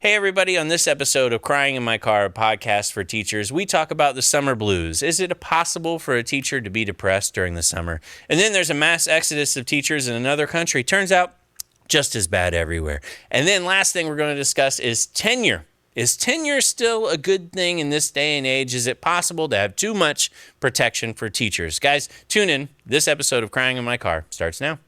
Hey everybody, on this episode of Crying in My Car, a podcast for teachers, we talk about the summer blues. Is it possible for a teacher to be depressed during the summer? And then there's a mass exodus of teachers in another country. Turns out, just as bad everywhere. And then last thing we're going to discuss is tenure. Is tenure still a good thing in this day and age? Is it possible to have too much protection for teachers? Guys, tune in. This episode of Crying in My Car starts now.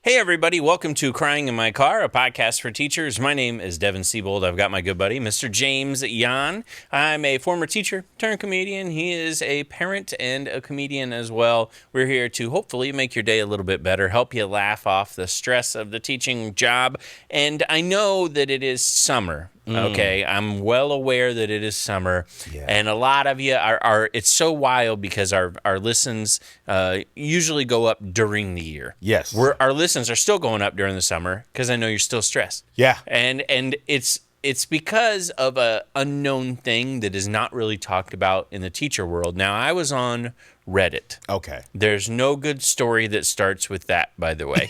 Hey everybody, welcome to Crying in My Car, a podcast for teachers. My name is Devin Sieold. I've got my good buddy, Mr. James Yan. I'm a former teacher turned comedian. He is a parent and a comedian as well. We're here to hopefully make your day a little bit better, help you laugh off the stress of the teaching job. And I know that it is summer. Okay, I'm well aware that it is summer, and a lot of you are it's so wild because our listens usually go up during the year. Yes. Our listens are still going up during the summer because I know you're still stressed. Yeah. And it's because of a unknown thing that is not really talked about in the teacher world. Now, I was on Reddit. Okay. There's no good story that starts with that, by the way.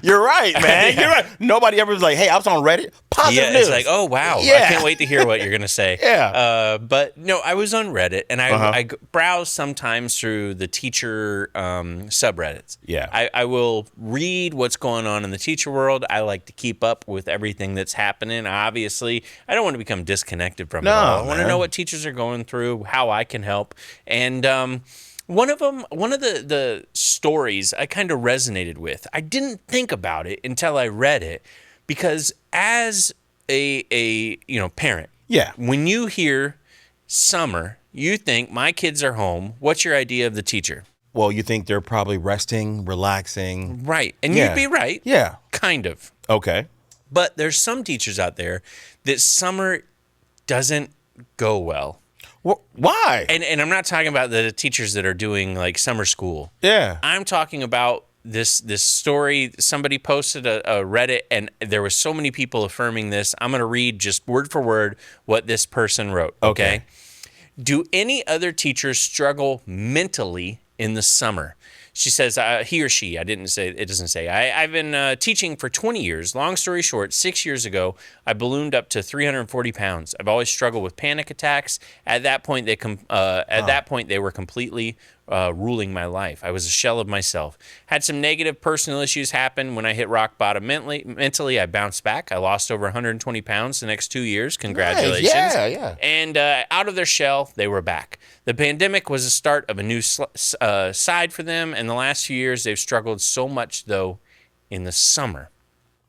You're right, man. Yeah. You're right. Nobody ever was like, hey, I was on Reddit. Positive news. It's like, oh, wow. Yeah. I can't wait to hear what you're going to say. Yeah. But no, I was on Reddit, and I browse sometimes through the teacher subreddits. Yeah. I will read what's going on in the teacher world. I like to keep up with everything that's happening. Obviously, I don't want to become disconnected from it all. I want to know what teachers are going through, how I can help. And one of the stories I kind of resonated with. I didn't think about it until I read it, because as a parent, when you hear summer, you think my kids are home. What's your idea of the teacher? Well, you think they're probably resting, relaxing. Right. And you'd be right. Yeah. Kind of. Okay. But there's some teachers out there that summer doesn't go well. Why? And I'm not talking about the teachers that are doing like summer school. Yeah. I'm talking about this story. Somebody posted a Reddit, and there was so many people affirming this. I'm going to read just word for word what this person wrote. Okay. Do any other teachers struggle mentally in the summer? She says, he or she, it doesn't say. I've been teaching for 20 years. Long story short, 6 years ago, I ballooned up to 340 pounds. I've always struggled with panic attacks. At that point, they were completely ruling my life. I was a shell of myself. Had some negative personal issues happen when I hit rock bottom mentally. I bounced back. I lost over 120 pounds the next 2 years. Congratulations. Nice. Yeah. And out of their shell, they were back. The pandemic was the start of a new side for them, and the last few years they've struggled so much, though, in the summer.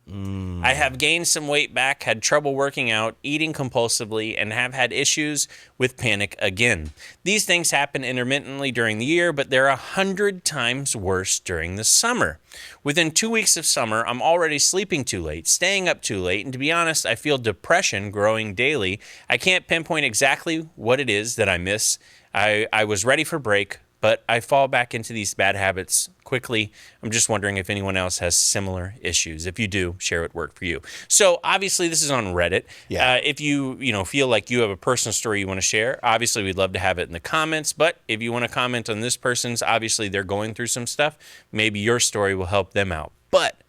I have gained some weight back, had trouble working out, eating compulsively, and have had issues with panic again. These things happen intermittently during the year, but they're 100 times worse during the summer. Within 2 weeks of summer, I'm already sleeping too late, staying up too late, and to be honest, I feel depression growing daily. I can't pinpoint exactly what it is that I miss. I was ready for break, but I fall back into these bad habits quickly. I'm just wondering if anyone else has similar issues. If you do, share what worked for you. So obviously this is on Reddit. Yeah. If you feel like you have a personal story you want to share, obviously we'd love to have it in the comments. But if you want to comment on this person's, obviously they're going through some stuff. Maybe your story will help them out. But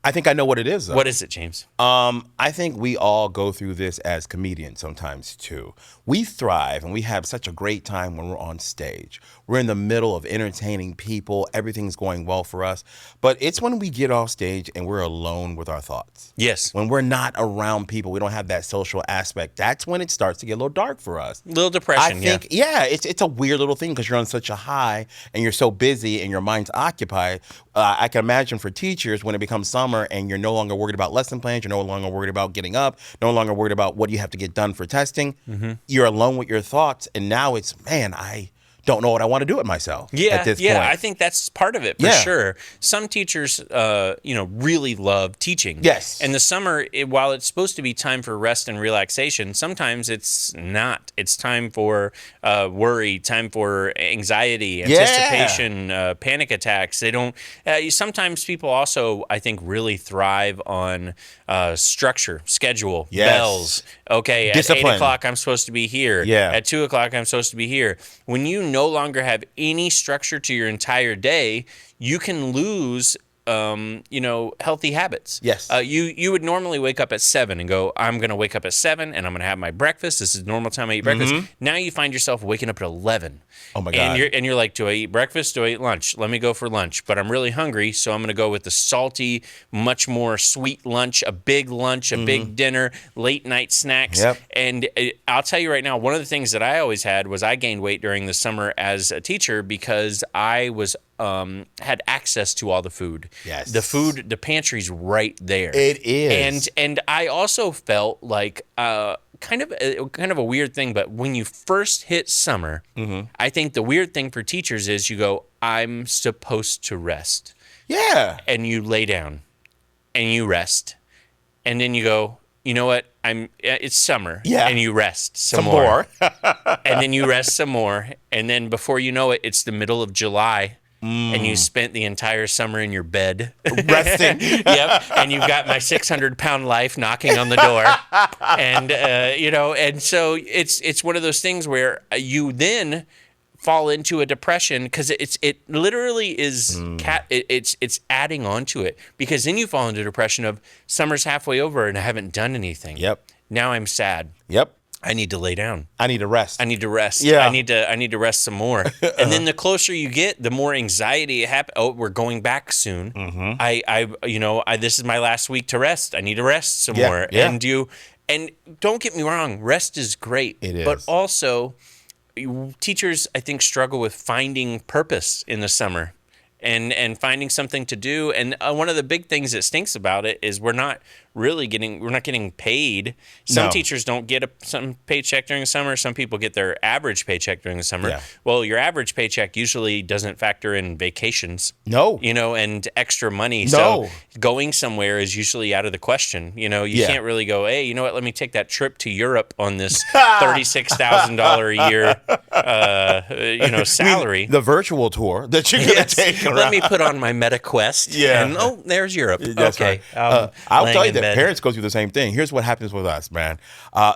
I think I know what it is, though. What is it, James? I think we all go through this as comedians sometimes, too. We thrive and we have such a great time when we're on stage. We're in the middle of entertaining people. Everything's going well for us. But it's when we get off stage and we're alone with our thoughts. Yes. When we're not around people, we don't have that social aspect. That's when it starts to get a little dark for us. Little depression, I think, it's a weird little thing because you're on such a high and you're so busy and your mind's occupied. I can imagine for teachers when it becomes summer and you're no longer worried about lesson plans, you're no longer worried about getting up, no longer worried about what you have to get done for testing. You're alone with your thoughts, and now it's, man, I don't know what I want to do with myself at this point. I think that's part of it for sure. Some teachers, really love teaching. Yes. And the summer, while it's supposed to be time for rest and relaxation, sometimes it's not. It's time for worry, time for anxiety, anticipation, panic attacks. They don't. Sometimes people also, I think, really thrive on structure, schedule, bells. Okay, Discipline. at 8 o'clock, I'm supposed to be here. Yeah. At 2 o'clock, I'm supposed to be here. When you no longer have any structure to your entire day, you can lose healthy habits. Yes. You would normally wake up at 7 and go, I'm going to wake up at 7 and I'm going to have my breakfast. This is the normal time I eat breakfast. Now you find yourself waking up at 11. Oh my God. And you're like, do I eat breakfast? Do I eat lunch? Let me go for lunch. But I'm really hungry, so I'm going to go with the salty, much more sweet lunch, a big dinner, late night snacks. Yep. And I'll tell you right now, one of the things that I always had was I gained weight during the summer as a teacher because I was had access to all the food. Yes. The pantry's right there. It is. And I also felt like kind of a weird thing, but when you first hit summer, I think the weird thing for teachers is you go, I'm supposed to rest. Yeah. And you lay down and you rest. And then you go, you know what? It's summer. Yeah. And you rest some more. And then you rest some more. And then before you know it, it's the middle of July. And you spent the entire summer in your bed. Resting. Yep. And you've got my 600-pound life knocking on the door. And, and so it's one of those things where you then fall into a depression because it literally is it's adding on to it, because then you fall into depression of summer's halfway over and I haven't done anything. Yep. Now I'm sad. Yep. I need to lay down. I need to rest. I need to rest. Yeah. I need to rest some more. And then the closer you get, the more anxiety it happens. Oh, we're going back soon. This is my last week to rest. I need to rest some more. Yeah. And don't get me wrong, rest is great. It is. But also, teachers, I think, struggle with finding purpose in the summer and finding something to do. And one of the big things that stinks about it is we're not getting paid. Some teachers don't get some paycheck during the summer. Some people get their average paycheck during the summer. Yeah. Well, your average paycheck usually doesn't factor in vacations. No. And extra money. No. So going somewhere is usually out of the question. You can't really go, hey, you know what? Let me take that trip to Europe on this $36,000 a year, salary. The virtual tour that you're going to take around. Let me put on my MetaQuest. Yeah. And there's Europe. That's okay. Right. I'll tell you that bed. parents go through the same thing. Here's what happens with us, man.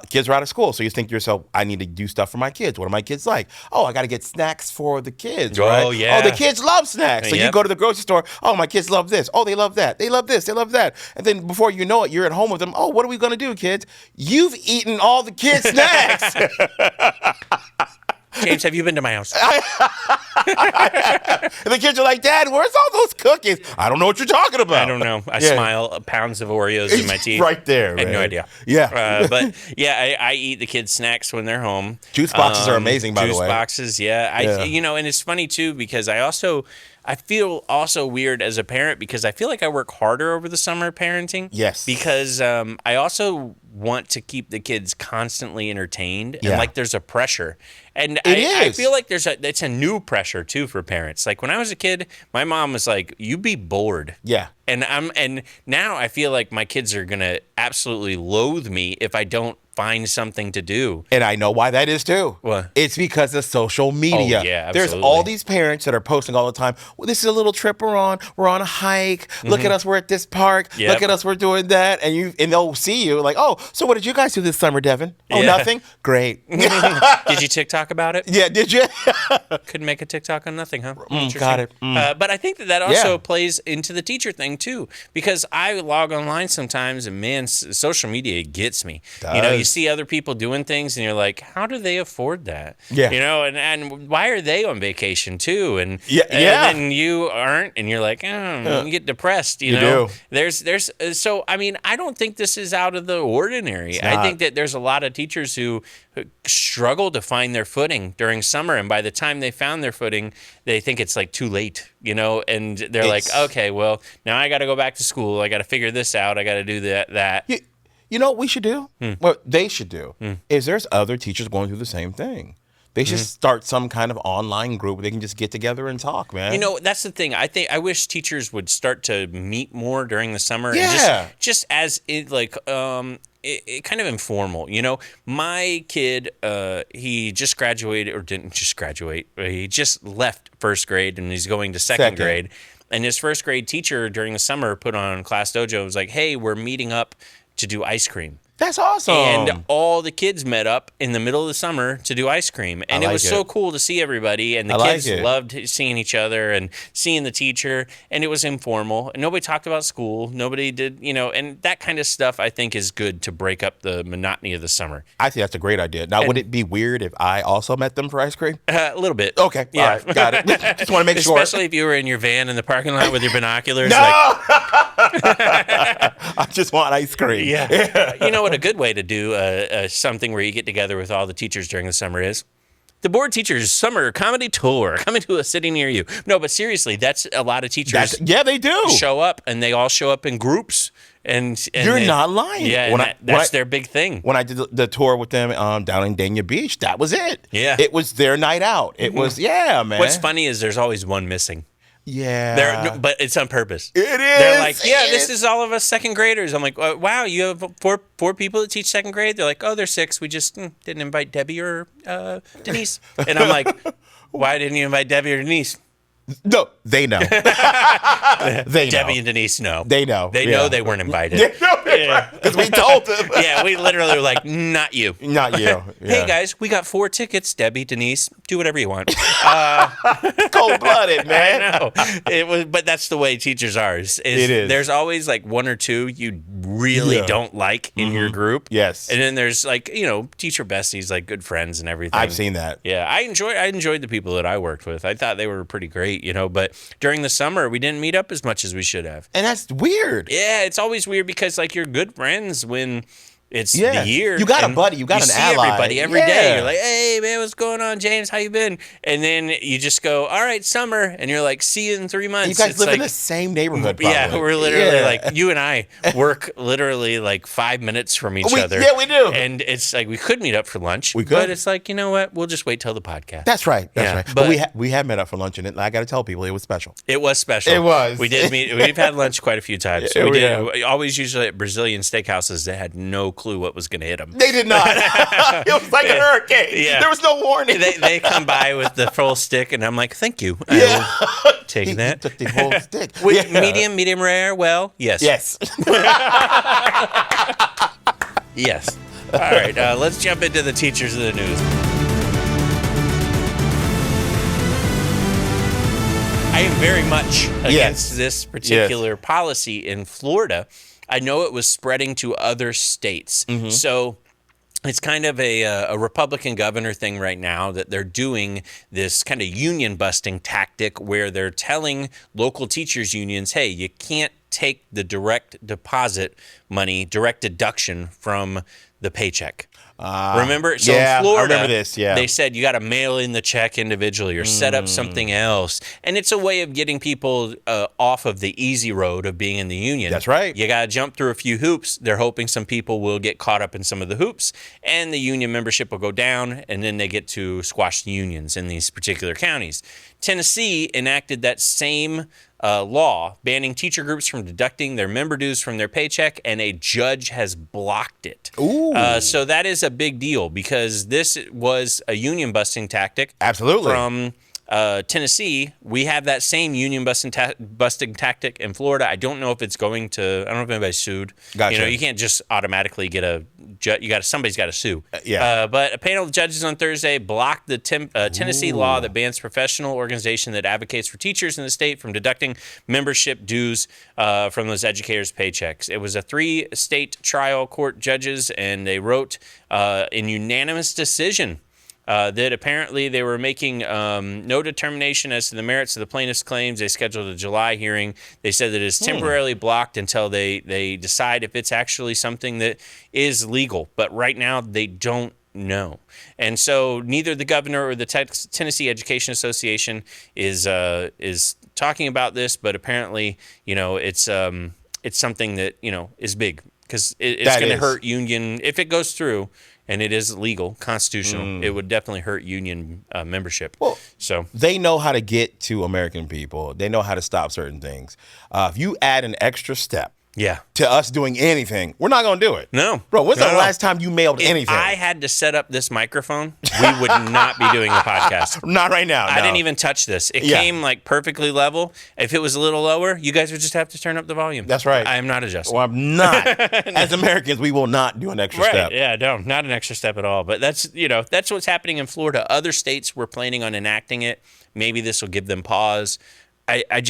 Kids are out of school, so you think to yourself, I need to do stuff for my kids. What are my kids like? Oh, I got to get snacks for the kids, right? Oh, yeah. Oh, the kids love snacks. So you go to the grocery store. Oh, my kids love this. Oh, they love that. They love this. They love that. And then before you know it, you're at home with them. Oh, what are we going to do, kids? You've eaten all the kids' snacks. James, have you been to my house? And the kids are like, Dad, where's all those cookies? I don't know what you're talking about. I don't know. I smile, pounds of Oreos in my teeth. Right there, I had no idea. Yeah. But yeah, I eat the kids' snacks when they're home. Juice boxes are amazing, by the way. Juice boxes, yeah. And it's funny too, because I feel also weird as a parent because I feel like I work harder over the summer parenting. Yes. Because I also want to keep the kids constantly entertained, and like there's a pressure. And I feel like it's a new pressure too for parents. Like when I was a kid, my mom was like, "You be bored." Yeah. And now I feel like my kids are gonna absolutely loathe me if I don't find something to do. And I know why that is too. What? It's because of social media. Oh, yeah, absolutely. There's all these parents that are posting all the time. Well, this is a little trip we're on. We're on a hike. Look at us. We're at this park. Yep. Look at us. We're doing that. And they'll see you like, oh, so what did you guys do this summer, Devin? Oh, Yeah. nothing? Great. Did you TikTok about it? Yeah, did you? Couldn't make a TikTok on nothing, huh? Got it. But I think that also plays into the teacher thing too, because I log online sometimes, and man, social media gets me. You see other people doing things, and you're like, how do they afford that? Yeah. And why are they on vacation too? And and you aren't, and you're like, you get depressed. You know, do. There's so I mean, I don't think this is out of the ordinary. I think that there's a lot of teachers who struggle to find their footing during summer, and by the time they found their footing, they think it's like too late, and they're like, okay, well, now I got to go back to school. I got to figure this out. I got to do that. You know what we should do? What they should do is there's other teachers going through the same thing. They should start some kind of online group where they can just get together and talk, man. You know, that's the thing. I wish teachers would start to meet more during the summer. Yeah. And just as it it kind of informal. You know, my kid, he just graduated, or didn't just graduate. He just left first grade and he's going to second grade. And his first grade teacher during the summer put on Class Dojo and was like, hey, we're meeting up to do ice cream. That's awesome. And all the kids met up in the middle of the summer to do ice cream. And it was so cool to see everybody. And the kids loved seeing each other and seeing the teacher. And it was informal. And nobody talked about school. Nobody did, you know, and that kind of stuff I think is good to break up the monotony of the summer. I think that's a great idea. Now, would it be weird if I also met them for ice cream? A little bit. Okay. Yeah. All right. Got it. Just want to make sure. Especially if you were in your van in the parking lot with your binoculars. No! I just want ice cream. Yeah. You know what a good way to do something where you get together with all the teachers during the summer is? The Board Teachers Summer Comedy Tour, coming to a city near you. No, but seriously, that's a lot of teachers. They do. Show up, and they all show up in groups. And you're not lying. Yeah, that's their big thing. When I did the tour with them down in Dania Beach, that was it. Yeah. It was their night out. It was, man. What's funny is there's always one missing. Yeah. But it's on purpose. It is. They're like, this is all of us second graders. I'm like, wow, you have four people that teach second grade? They're like, oh, there's 6. We just didn't invite Debbie or Denise. And I'm like, why didn't you invite Debbie or Denise? No, they know. They know. Debbie and Denise know. They know. They know they weren't invited. They know because we told them. Yeah, we literally were like, not you. Not you. Yeah. Hey, guys, we got 4 tickets. Debbie, Denise, do whatever you want. Cold-blooded, man. I know. But that's the way teachers are. It is. There's always like 1 or 2 you really don't like in your group. Yes. And then there's like, you know, teacher besties, like good friends and everything. I've seen that. Yeah, I enjoyed the people that I worked with. I thought they were pretty great, you know, but during the summer, we didn't meet up as much as we should have. And that's weird. Yeah, it's always weird because like you're good friends when it's the year. You got a buddy. You got an ally. You see everybody every day. You're like, hey, man, what's going on, James? How you been? And then you just go, all right, summer. And you're like, see you in 3 months. You guys live in the same neighborhood, probably. Yeah, we're literally like, you and I work literally like 5 minutes from each other. Yeah, we do. And it's like, we could meet up for lunch. We could. But it's like, you know what? We'll just wait till the podcast. That's right. That's right. But we have met up for lunch, and I got to tell people, it was special. It was special. It was. We did meet. We've had lunch quite a few times. We always usually at Brazilian steakhouses that had no clue what was going to hit them. They did not. It was like a hurricane. Yeah. There was no warning. They come by with the full stick, and I'm like, thank you. I will take that. He took the whole stick. Medium rare, well, yes. Yes. Yes. All right, let's jump into the teachers of the news. I am very much against this particular policy in Florida. I know it was spreading to other states. So it's kind of a Republican governor thing right now that they're doing this kind of union busting tactic where they're telling local teachers unions, hey, you can't take the direct deposit money, direct deduction from the paycheck. Remember? So in Florida, I remember this, they said you got to mail in the check individually or set up something else. And it's a way of getting people off of the easy road of being in the union. That's right. You got to jump through a few hoops. They're hoping some people will get caught up in some of the hoops, and the union membership will go down, and then they get to squash the unions in these particular counties. Tennessee enacted that same law banning teacher groups from deducting their member dues from their paycheck, and a judge has blocked it. Ooh. So that is a big deal because this was a union busting tactic. Absolutely. From Tennessee. We have that same union busting tactic in Florida. I don't know if it's going to. I don't know if anybody's sued. Gotcha. You know, you can't just automatically get somebody's got to sue. Yeah. But a panel of judges on Thursday blocked the Tennessee law that bans professional organization that advocates for teachers in the state from deducting membership dues from those educators' paychecks. It was a 3-state trial court judges, and they wrote in unanimous decision that apparently they were making no determination as to the merits of the plaintiff's claims. They scheduled a July hearing. They said that it's temporarily blocked until they decide if it's actually something that is legal. But right now, they don't know. And so neither the governor or the Tennessee Education Association is talking about this, but apparently, you know, it's something that, you know, is big. Because it's going to hurt union. If it goes through, and it is legal, constitutional. It would definitely hurt union membership. Well, so they know how to get to American people. They know how to stop certain things. If you add an extra step yeah. to us doing anything, we're not going to do it. No. Bro, when's the No. last time you mailed If anything? I had to set up this microphone, we would not be doing the podcast. Not right now. I no. didn't even touch this. It Yeah. came like perfectly level. If it was a little lower, you guys would just have to turn up the volume. That's right. I am not adjusting. Well, I'm not. As Americans, we will not do an extra Right. step. Yeah, no, not an extra step at all. But that's what's happening in Florida. Other states were planning on enacting it. Maybe this will give them pause. I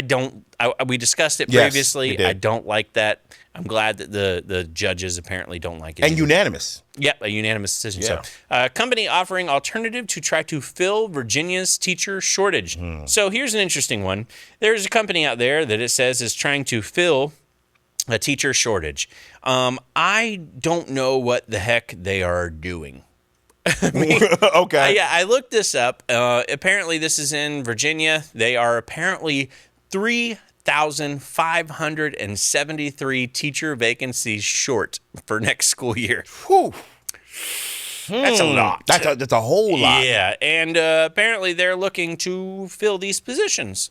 don't. We discussed it Yes, previously. we did. I don't like that. I'm glad that the judges apparently don't like it. And either. unanimous. Yep, a unanimous decision. Yeah. So, company offering alternative to try to fill Virginia's teacher shortage. So here's an interesting one. There's a company out there that it says is trying to fill a teacher shortage. I don't know what the heck they are doing. Okay. Yeah, I looked this up. Apparently, this is in Virginia. They are apparently 3,573 teacher vacancies short for next school year. Whew. That's a lot. That's a whole lot. Yeah, and apparently they're looking to fill these positions.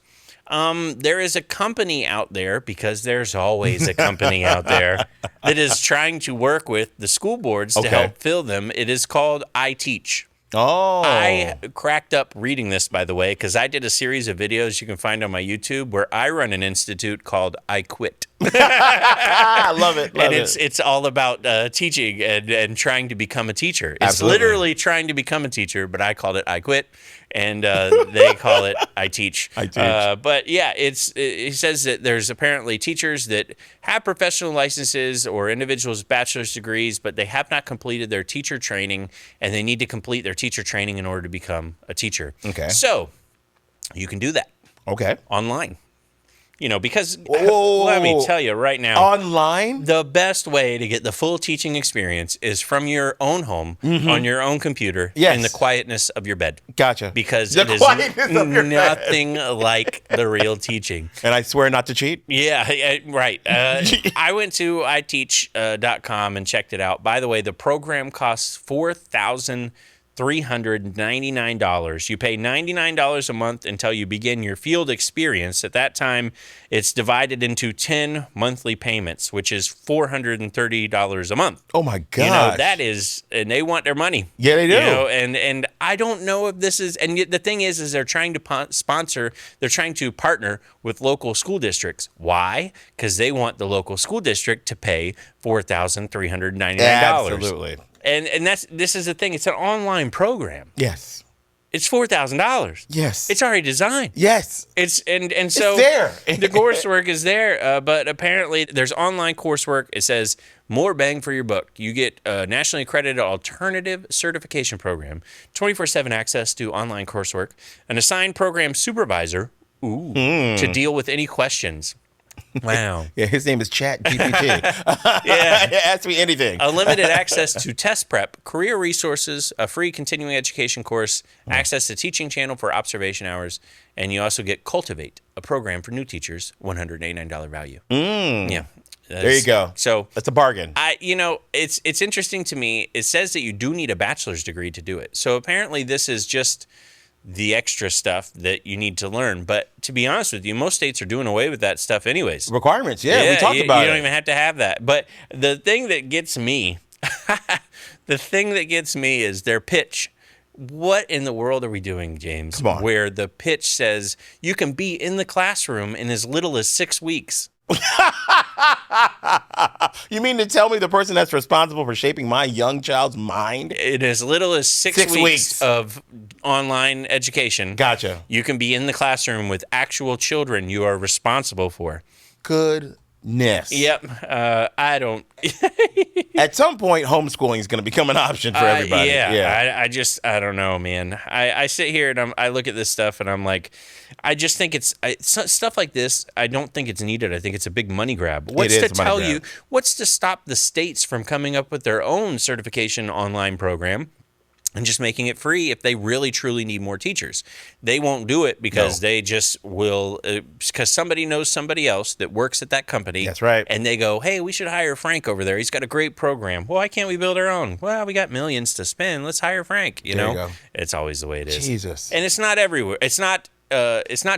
There is a company out there, because there's always a company out there, that is trying to work with the school boards to Okay. help fill them. It is called I Teach. Oh. I cracked up reading this, by the way, because I did a series of videos you can find on my YouTube where I run an institute called I Quit. I love it. Love And it. it's all about teaching and trying to become a teacher. It's Absolutely. literally trying to become a teacher, but I called it I Quit, and they call it I Teach. I Teach. But yeah, it says that there's apparently teachers that have professional licenses or individuals with bachelor's degrees, but they have not completed their teacher training, and they need to complete their teacher training in order to become a teacher. Okay. So you can do that Okay. online. Because Whoa. let me tell you right now. Online? The best way to get the full teaching experience is from your own home on your own computer Yes. in the quietness of your bed. Gotcha. Because The it is quietness of your bed. nothing like the real teaching. And I swear not to cheat. Yeah, right. I went to iteach.com and checked it out. By the way, the program costs $4,399. You pay $99 a month until you begin your field experience. At that time, it's divided into 10 monthly payments, which is $430 a month. Oh my God. That is, and they want their money. Yeah, they do. And I don't know if this is, and yet the thing is they're trying to they're trying to partner with local school districts. Why? Because they want the local school district to pay $4,399. Absolutely. And this is the thing. It's an online program. Yes. It's $4,000. Yes. It's already designed. Yes. It's and so there. the coursework is there, but apparently there's online coursework. It says more bang for your buck. You get a nationally accredited alternative certification program, 24/7 access to online coursework, an assigned program supervisor to deal with any questions. Wow. Yeah, his name is Chat GPT. Yeah. Ask me anything. Unlimited access to test prep, career resources, a free continuing education course, access to teaching channel for observation hours, and you also get Cultivate, a program for new teachers, $189 value. Yeah. There you go. So That's a bargain. it's interesting to me. It says that you do need a bachelor's degree to do it. So apparently this is just the extra stuff that you need to learn. But to be honest with you, most states are doing away with that stuff anyways. Requirements. Yeah, we talked about it. You don't even have to have that. But the thing that gets me, is their pitch. What in the world are we doing, James? Come on. Where the pitch says you can be in the classroom in as little as 6 weeks. You mean to tell me the person that's responsible for shaping my young child's mind? In as little as 6 weeks of online education. Gotcha. You can be in the classroom with actual children you are responsible for. Goodness. Yep. I don't. At some point, homeschooling is going to become an option for everybody. I don't know, man. I sit here and I look at this stuff and I'm like, I just think stuff like this. I don't think it's needed. I think it's a big money grab. What's to stop the states from coming up with their own certification online program? and just making it free if they really truly need more teachers. They won't do it because they just will, because somebody knows somebody else that works at that company. That's right. And they go, hey, we should hire Frank over there. He's got a great program. Well, why can't we build our own? Well, we got millions to spend. Let's hire Frank. You There know, you go. it's always the way it is. Jesus. And it's not everywhere. It's not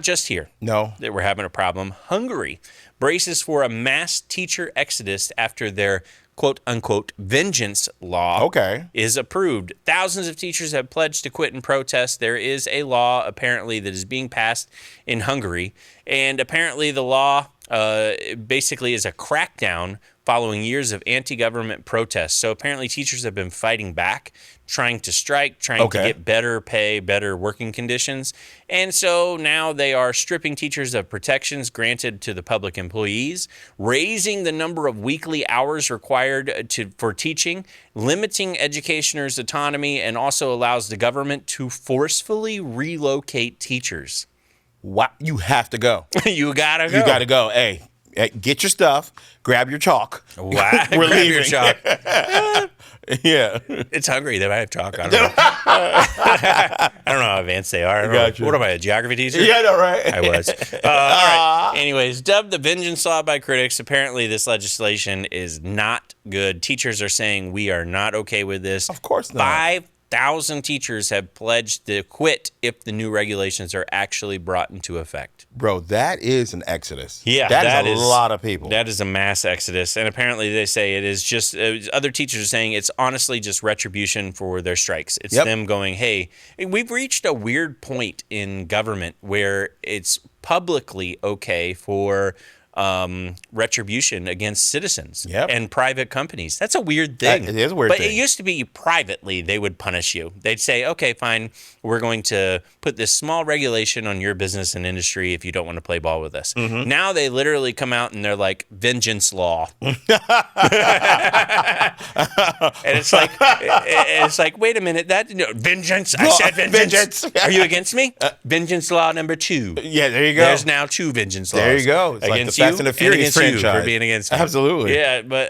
just here. No. That we're having a problem. Hungary braces for a mass teacher exodus after their quote unquote vengeance law is approved. Thousands of teachers have pledged to quit and protest. There is a law apparently that is being passed in Hungary, and apparently the law basically is a crackdown following years of anti-government protests. So apparently teachers have been fighting back, trying to strike, trying to get better pay, better working conditions. And so now they are stripping teachers of protections granted to the public employees, raising the number of weekly hours required for teaching, limiting educationers' autonomy, and also allows the government to forcefully relocate teachers. Wow. You have to go. You gotta go. You got to go. Hey, get your stuff, grab your chalk. Wow. We're Grab leaving. your chalk. Yeah. It's Hungary. They might have chalk. I don't know. I don't know how advanced they are. What am I, a geography teacher? Yeah, no, right? I was. All right. Anyways, dubbed the vengeance law by critics, apparently this legislation is not good. Teachers are saying we are not okay with this. Of course not. 5,000 teachers have pledged to quit if the new regulations are actually brought into effect. Bro, that is an exodus. Yeah, that is a lot of people. That is a mass exodus. And apparently they say it is just, other teachers are saying it's honestly just retribution for their strikes. It's them going, hey, we've reached a weird point in government where it's publicly okay for retribution against citizens and private companies. That's a weird thing. It is a weird thing. But it used to be privately they would punish you. They'd say, okay, fine, we're going to put this small regulation on your business and industry if you don't want to play ball with us. Mm-hmm. Now they literally come out and they're like, vengeance law. And it's like, wait a minute, vengeance? I said vengeance. Are you against me? Vengeance law number 2. Yeah, there you go. There's now 2 vengeance laws. There you go. It's against like the Fast and the Furious franchise. franchise. For being against me. Absolutely. Yeah, but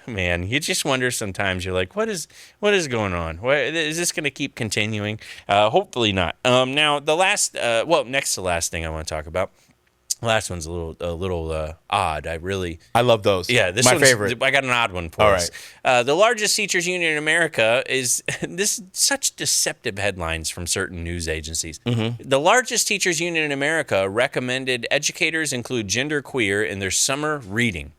man, you just wonder sometimes. You're like, what is going on? Is this going to keep continuing? Hopefully not. Now the last, next to last thing I want to talk about. The last one's a little odd. I love those. Yeah, this one's my favorite. I got an odd one for us. Right. The largest teachers union in America is this. Such deceptive headlines from certain news agencies. Mm-hmm. The largest teachers union in America recommended educators include genderqueer in their summer reading.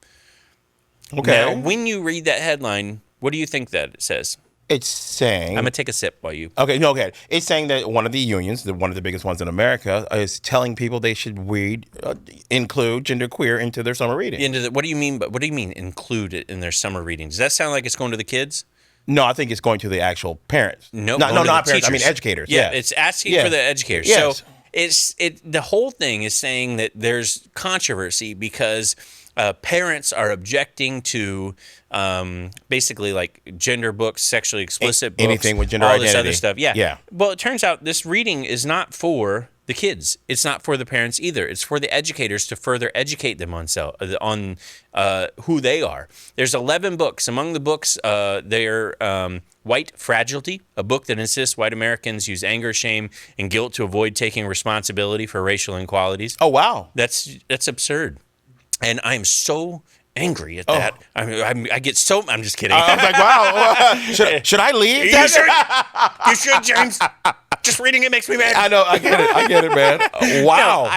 Okay. Now, when you read that headline, what do you think that it says? It's saying... I'm going to take a sip while you... Okay, no, okay. It's saying that one of the unions, one of the biggest ones in America, is telling people they should include genderqueer into their summer reading. What do you mean include it in their summer reading? Does that sound like it's going to the kids? No, I think it's going to the actual parents. Not parents. Teachers. I mean educators. Yeah, it's asking for the educators. Yes. So the whole thing is saying that there's controversy because parents are objecting to basically like gender books, sexually explicit books, anything with gender all identity. this other stuff. Yeah. Well, it turns out this reading is not for the kids. It's not for the parents either. It's for the educators to further educate them on who they are. There's 11 books. Among the books, they're White Fragility, a book that insists white Americans use anger, shame, and guilt to avoid taking responsibility for racial inequalities. Oh, wow. That's absurd. And I'm so angry at that. I get so... I'm just kidding. I was like, wow. Should I leave? You should, James. Just reading it makes me mad. I know. I get it, man. Wow.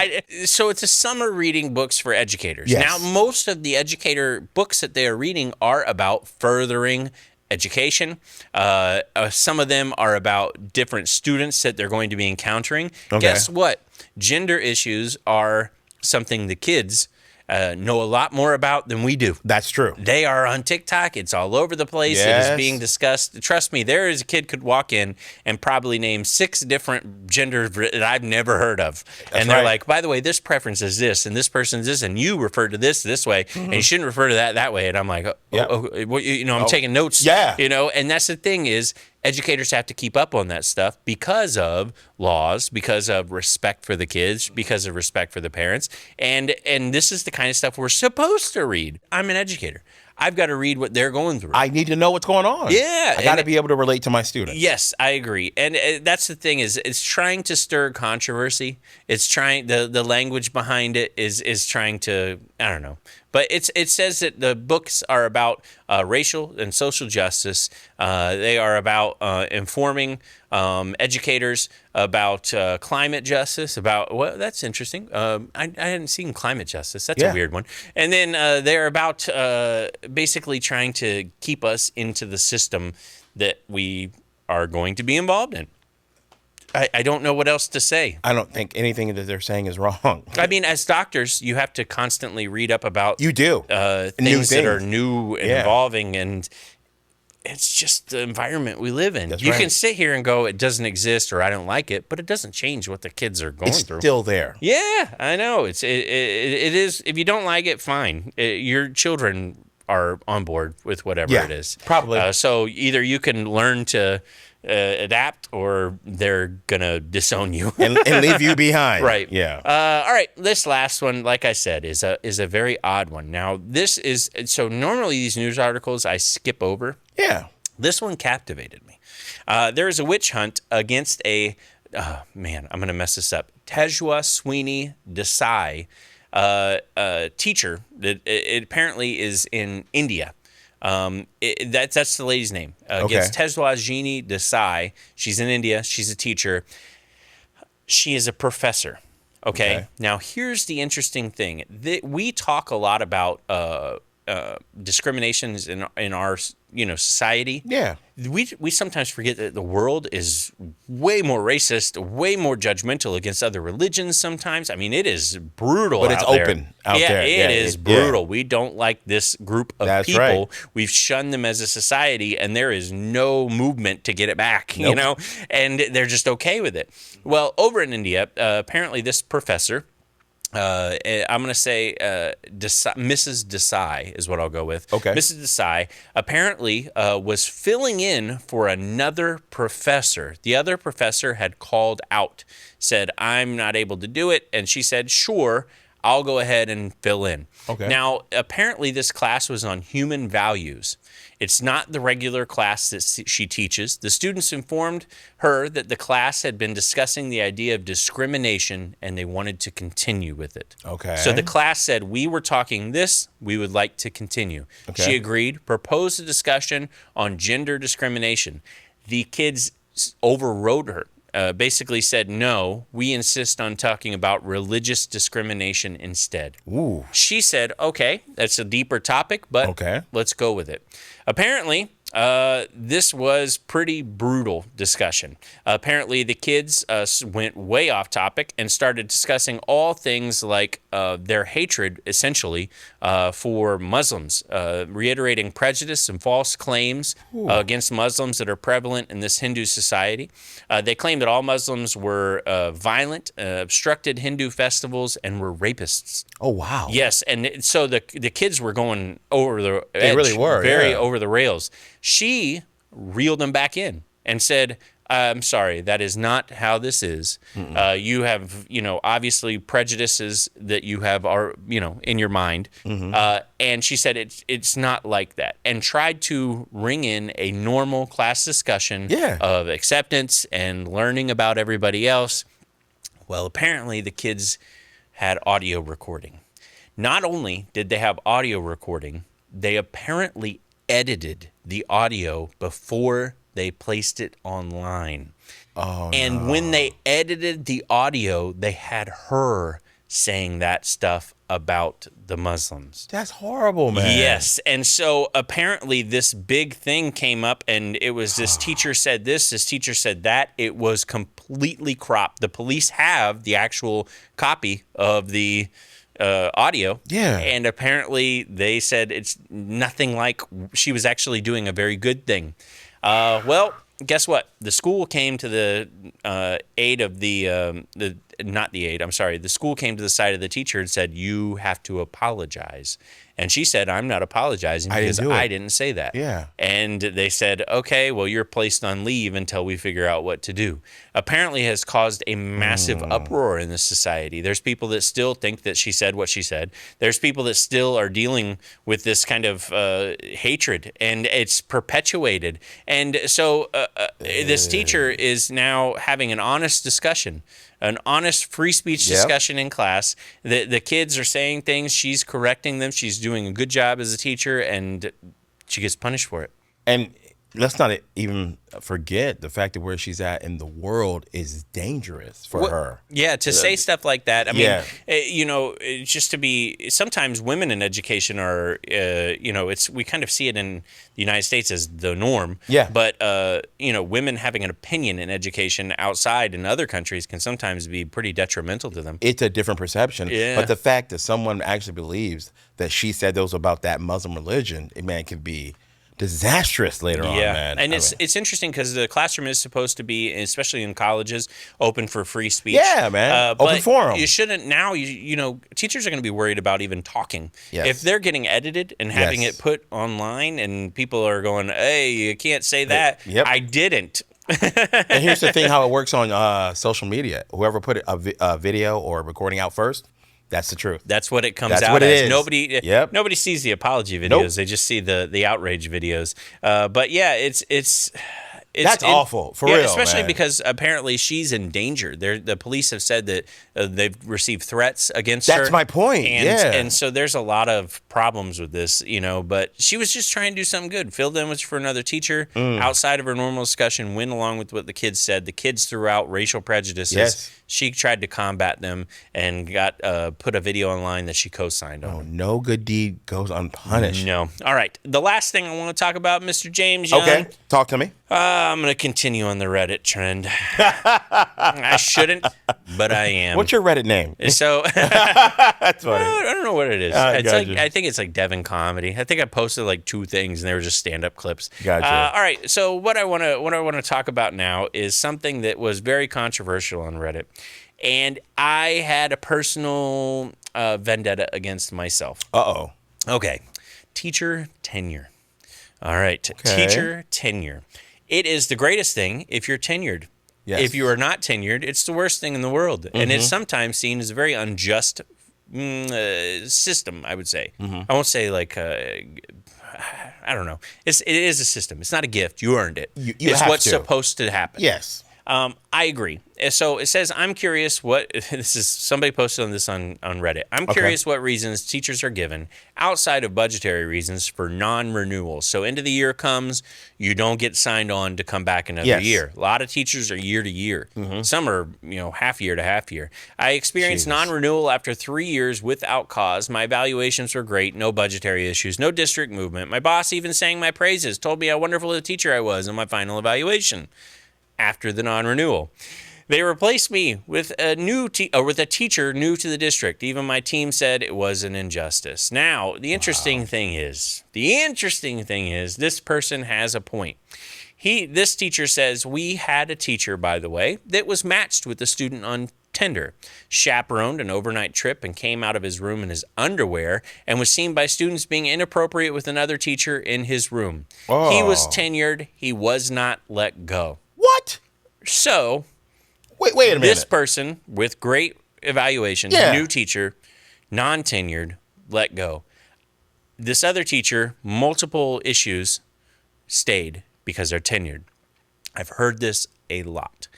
So it's a summer reading books for educators. Yes. Now, most of the educator books that they are reading are about furthering education. Some of them are about different students that they're going to be encountering. Okay. Guess what? Gender issues are something the kids know a lot more about than we do. That's true. They are on TikTok. It's all over the place. Yes. It is being discussed. Trust me, there is a kid could walk in and probably name 6 different genders that I've never heard of. And they're like, by the way, this preference is this, and this person's this, and you refer to this way, and you shouldn't refer to that way. And I'm like, I'm taking notes. Yeah. And that's the thing is, educators have to keep up on that stuff because of laws, because of respect for the kids, because of respect for the parents. And this is the kind of stuff we're supposed to read. I'm an educator. I've got to read what they're going through. I need to know what's going on. Yeah, I got to be able to relate to my students. Yes, I agree. And that's the thing is it's trying to stir controversy. It's trying the language behind it is trying to, I don't know. But it says that the books are about racial and social justice. They are about informing educators about climate justice. Well, that's interesting. I hadn't seen climate justice. That's a weird one. And then they're about basically trying to keep us into the system that we are going to be involved in. I don't know what else to say. I don't think anything that they're saying is wrong. I mean, as doctors, you have to constantly read up about you do things that are new and evolving, and it's just the environment we live in. That's you right. can sit here and go, it doesn't exist or I don't like it, but it doesn't change what the kids are going through. It's still there. Yeah, I know. It is. If you don't like it, fine. Your children are on board with whatever it is. Probably. So either you can learn to adapt or they're gonna disown you and leave you behind. Right. Yeah. All right. This last one, like I said, is a very odd one. Now, this is so normally these news articles I skip over. Yeah. This one captivated me. There is a witch hunt against a man. I'm gonna mess this up. Tejwa Sweeney Desai, teacher that it apparently is in India. That's the lady's name. Against Tejwa Sweeney Desai. She's in India. She's a teacher. She is a professor. Okay. Now, here's the interesting thing. We talk a lot about discriminations in our society. Yeah. We sometimes forget that the world is way more racist, way more judgmental against other religions sometimes. I mean, it is brutal But it's out there. open out there. It is brutal. We don't like this group of people. Right. We've shunned them as a society, and there is no movement to get it back, and they're just okay with it. Well, over in India, apparently this professor, I'm going to say Mrs. Desai is what I'll go with. Okay. Mrs. Desai apparently was filling in for another professor. The other professor had called out, said, I'm not able to do it. And she said, sure, I'll go ahead and fill in. Okay. Now, apparently this class was on human values. It's not the regular class that she teaches. The students informed her that the class had been discussing the idea of discrimination and they wanted to continue with it. Okay. So the class said, we were talking this, we would like to continue. Okay. She agreed, proposed a discussion on gender discrimination. The kids overrode her. Basically said, no, we insist on talking about religious discrimination instead. Ooh. She said, okay, that's a deeper topic, but let's go with it. Apparently, this was pretty brutal discussion. Apparently, the kids went way off topic and started discussing all things like their hatred, essentially, for Muslims, reiterating prejudice and false claims against Muslims that are prevalent in this Hindu society. They claimed that all Muslims were violent, obstructed Hindu festivals, and were rapists. Oh, wow. Yes, and so the kids were going over the edge. They really were, very over the rails. She reeled them back in and said, I'm sorry, that is not how this is. You have, obviously prejudices that you have are, in your mind. And she said it's not like that, and tried to ring in a normal class discussion of acceptance and learning about everybody else. Well, apparently the kids had audio recording. Not only did they have audio recording, they apparently edited the audio before they placed it online. And when they edited the audio, they had her saying that stuff about the Muslims. That's horrible, man. Yes. And so apparently this big thing came up, and it was this teacher said this teacher said that. It was completely cropped. The police have the actual copy of the audio. Yeah. And apparently they said it's nothing like, she was actually doing a very good thing. Well, guess what? The school came to the aid of the the school came to the side of the teacher and said, you have to apologize. And she said, I'm not apologizing because I didn't say that. Yeah. And they said, okay, well, you're placed on leave until we figure out what to do. Apparently has caused a massive uproar in this society. There's people that still think that she said what she said. There's people that still are dealing with this kind of hatred, and it's perpetuated. And so this teacher is now having an honest discussion, an honest free speech discussion in class. The kids are saying things. She's correcting them. She's doing a good job as a teacher, and she gets punished for it. And let's not even forget the fact that where she's at in the world is dangerous for her. Yeah, to say stuff like that. I mean, you know, just to be, sometimes women in education are, you know, we kind of see it in the United States as the norm. Yeah. But, you know, women having an opinion in education outside in other countries can sometimes be pretty detrimental to them. It's a different perception. Yeah. But the fact that someone actually believes that she said those about that Muslim religion, man, can be disastrous later on, man. And it's interesting because the classroom is supposed to be, especially in colleges, open for free speech. Yeah, man. Open forum. You shouldn't now. You know, teachers are going to be worried about even talking. Yes. If they're getting edited and having it put online, and people are going, "Hey, you can't say that." Yep. I didn't. And here's the thing: how it works on social media. Whoever put a video or a recording out first, that's the truth. That's what it comes That's out what it as. is. Nobody sees the apology videos. Nope. They just see the outrage videos. But yeah, it's that's awful, for real, especially man. because apparently she's in danger. The police have said that they've received threats against her. That's my point. And so there's a lot of problems with this, you know. But she was just trying to do something good. Filled in for another teacher outside of her normal discussion. Went along with what the kids said. The kids threw out racial prejudices. Yes. She tried to combat them and got put a video online that she co-signed on. Oh, no good deed goes unpunished. No. All right. The last thing I want to talk about, Mr. James Young. Okay, talk to me. I'm going to continue on the Reddit trend. I shouldn't, but I am. What's your Reddit name? So That's funny. I don't know what it is. I It's gotcha. I think it's like Devin comedy. I think I posted like 2 things, and they were just stand-up clips. Gotcha. All right. So what I want to talk about now is something that was very controversial on Reddit, and I had a personal vendetta against myself. Uh-oh. Okay. Teacher tenure. All right. Okay. Teacher tenure. It is the greatest thing if you're tenured. Yes. If you are not tenured, it's the worst thing in the world. And it's sometimes seen as a very unjust system, I would say. I won't say like, I don't know. It is a system. It's not a gift. You earned it. You it's have what's to. supposed to happen. Yes. I agree. So it says, I'm curious what, this is, somebody posted on this on Reddit. I'm curious what reasons teachers are given outside of budgetary reasons for non-renewal. So end of the year comes, you don't get signed on to come back another year. A lot of teachers are year to year. Some are, half year to half year. I experienced non-renewal after 3 years without cause. My evaluations were great. No budgetary issues, no district movement. My boss even sang my praises, told me how wonderful a teacher I was in my final evaluation. After the non-renewal, they replaced me with a teacher new to the district. Even my team said it was an injustice. Now, the interesting thing is, this person has a point. This teacher says, we had a teacher, by the way, that was matched with a student on Tinder, chaperoned an overnight trip, and came out of his room in his underwear and was seen by students being inappropriate with another teacher in his room. Oh. He was tenured. He was not let go. What? So, wait a minute. This person with great evaluations, new teacher, non-tenured, let go. This other teacher, multiple issues, stayed because they're tenured. I've heard this a lot.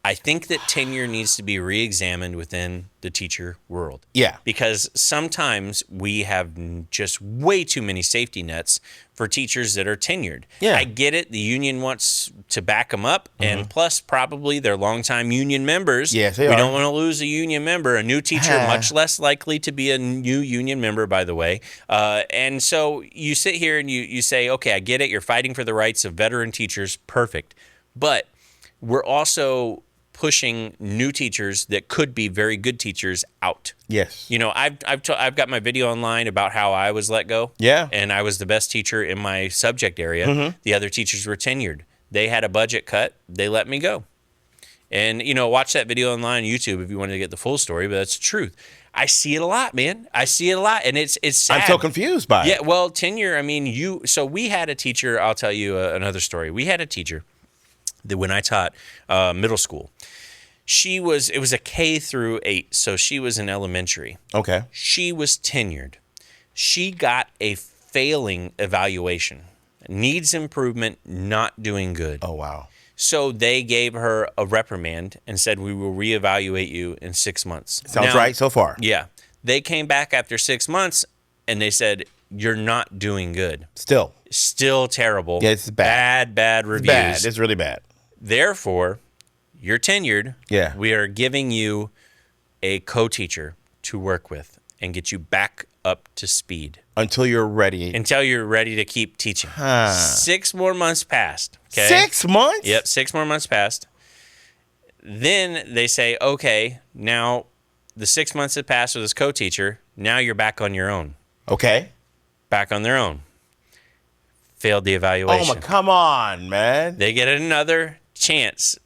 I think that tenure needs to be re-examined within the teacher world. Yeah. Because sometimes we have just way too many safety nets for teachers that are tenured. Yeah. I get it. The union wants to back them up. And plus, probably they're longtime union members. Yes, they We are. don't want to lose a union member. A new teacher, much less likely to be a new union member, by the way. And so you sit here and you say, okay, I get it. You're fighting for the rights of veteran teachers. Perfect. But we're also pushing new teachers that could be very good teachers out. Yes. I've got my video online about how I was let go. Yeah. And I was the best teacher in my subject area. The other teachers were tenured. They had a budget cut. They let me go. And, you know, watch that video online on YouTube if you wanted to get the full story, but that's the truth. I see it a lot, man. I see it a lot, and it's sad. I'm so confused by it. Yeah, well, tenure, I mean, so we had a teacher, I'll tell you another story. We had a teacher that when I taught middle school, it was a K through 8, so she was in elementary. Okay. She was tenured. She got a failing evaluation. Needs improvement, not doing good. Oh, wow. So they gave her a reprimand and said, we will reevaluate you in 6 months. Sounds right so far. Yeah. They came back after 6 months and they said, you're not doing good. Still terrible. Yeah, it's bad. Bad reviews. It's bad. It's really bad. Therefore, you're tenured. Yeah. We are giving you a co-teacher to work with and get you back up to speed. Until you're ready. Until you're ready to keep teaching. 6 more months passed. Okay? 6 months? Yep, 6 more months passed. Then they say, okay, now the 6 months have passed with this co-teacher. Now you're back on your own. Okay. Back on their own. Failed the evaluation. Oh, my, come on, man. They get another chance.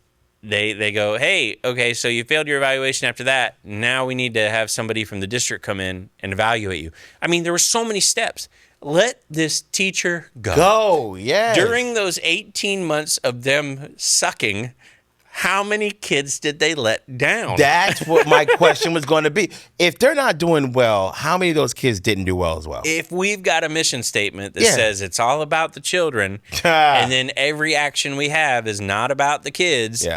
They go, hey, okay, so you failed your evaluation after that. Now we need to have somebody from the district come in and evaluate you. I mean, there were so many steps. Let this teacher go. Yeah. During those 18 months of them sucking, how many kids did they let down? That's what my question was going to be. If they're not doing well, how many of those kids didn't do well as well? If we've got a mission statement that says it's all about the children, and then every action we have is not about the kids,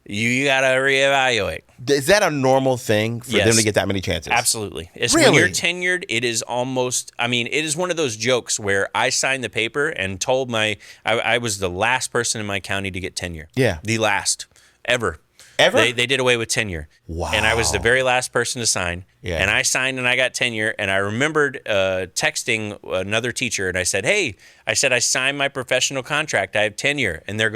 you got to reevaluate. Is that a normal thing for them to get that many chances? Absolutely. Really? When you're tenured, it is almost, I mean, it is one of those jokes where I signed the paper and told I was the last person in my county to get tenure. Yeah. The last. Ever? They did away with tenure. Wow. And I was the very last person to sign. Yeah. And I signed and I got tenure. And I remembered texting another teacher and I said, hey, I signed my professional contract. I have tenure. And their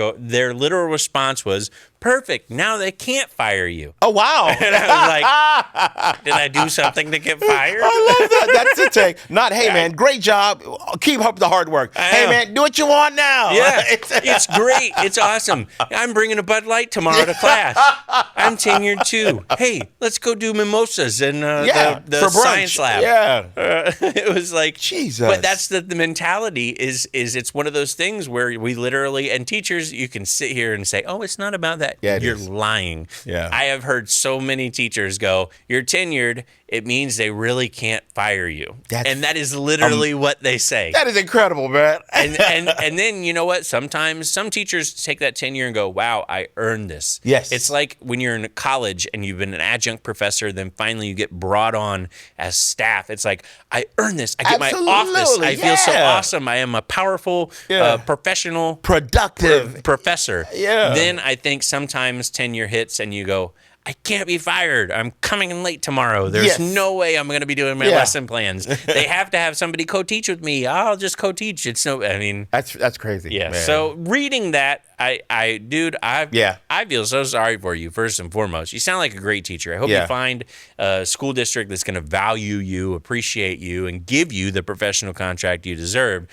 literal response was, perfect. Now they can't fire you. Oh, wow. And I was like, did I do something to get fired? I love that. That's the take. Not, hey, man, great job. Keep up the hard work. Hey, man, do what you want now. Yeah, it's great. It's awesome. I'm bringing a Bud Light tomorrow to class. I'm tenured too. Hey, let's go do mimosas in the science lab. Yeah. It was like, Jesus. But that's the mentality is it's one of those things where we literally, and teachers, you can sit here and say, oh, it's not about that. Yeah, You're lying. Yeah. I have heard so many teachers go, you're tenured. It means they really can't fire you. And that is literally what they say. That is incredible, man. and then, you know what? Sometimes some teachers take that tenure and go, wow, I earned this. Yes. It's like when you're in college and you've been an adjunct professor, then finally you get brought on as staff. It's like, I earned this. I get my office. I feel so awesome. I am a powerful, professional, productive professor. Yeah. Then I think sometimes tenure hits and you go, I can't be fired. I'm coming in late tomorrow. There's no way I'm going to be doing my lesson plans. They have to have somebody co-teach with me. I'll just co-teach. It's no, I mean, that's crazy. Yeah. Man. So reading that, I feel so sorry for you first and foremost. You sound like a great teacher. I hope you find a school district that's going to value you, appreciate you, and give you the professional contract you deserve.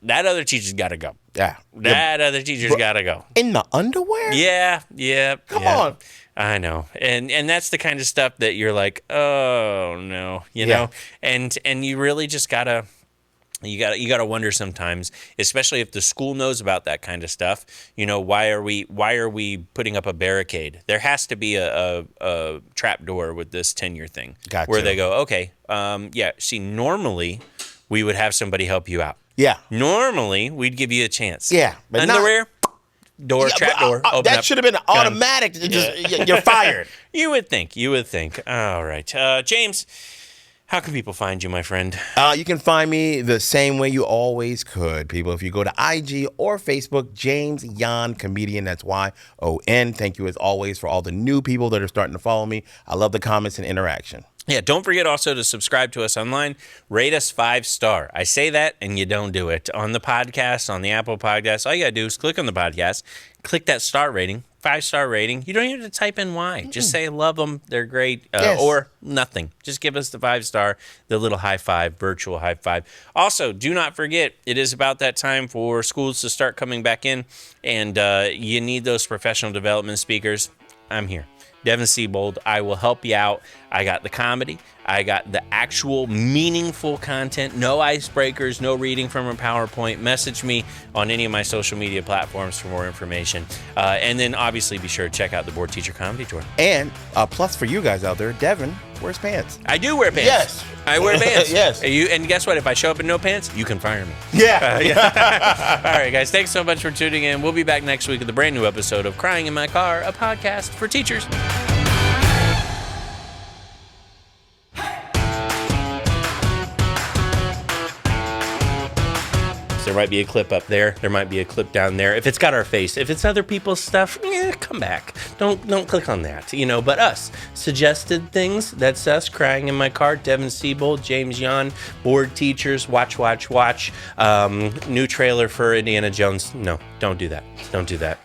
That other teacher's got to go. Yeah. That other teacher's got to go. In the underwear? Yeah. Come on. I know. And that's the kind of stuff that you're like, oh no, you know? And you really just gotta wonder sometimes, especially if the school knows about that kind of stuff, you know, why are we putting up a barricade? There has to be a trap door with this tenure thing. Gotcha. Where they go, okay, see, normally we would have somebody help you out. Yeah. Normally we'd give you a chance. Yeah. But underwear, trap door. That should have been automatic. You're fired. You would think. All right. James, how can people find you, my friend? You can find me the same way you always could, people. If you go to IG or Facebook, James Yon Comedian. That's Y-O-N. Thank you, as always, for all the new people that are starting to follow me. I love the comments and interaction. Yeah, don't forget also to subscribe to us online. Rate us 5-star. I say that, and you don't do it. On the podcast, on the Apple Podcast, all you got to do is click on the podcast, click that star rating, 5-star rating. You don't even have to type in why. Just say, love them, they're great, or nothing. Just give us the 5-star, the little high five, virtual high five. Also, do not forget, it is about that time for schools to start coming back in, and you need those professional development speakers. I'm here. Devin Sieold, I will help you out. I got the comedy. I got the actual meaningful content. No icebreakers, no reading from a PowerPoint. Message me on any of my social media platforms for more information. And then obviously be sure to check out the Board Teacher Comedy Tour. And plus for you guys out there, Devin wears pants. I do wear pants. Yes. I wear pants. Yes. And guess what? If I show up in no pants, you can fire me. Yeah. All right, guys. Thanks so much for tuning in. We'll be back next week with a brand new episode of Crying in My Car, a podcast for teachers. There might be a clip up there. There might be a clip down there. If it's got our face, if it's other people's stuff, come back. Don't click on that, But us, suggested things. That's us. Crying in My Car. Devin Sieold, James Yon, Board Teachers. Watch. New trailer for Indiana Jones. No, don't do that. Don't do that.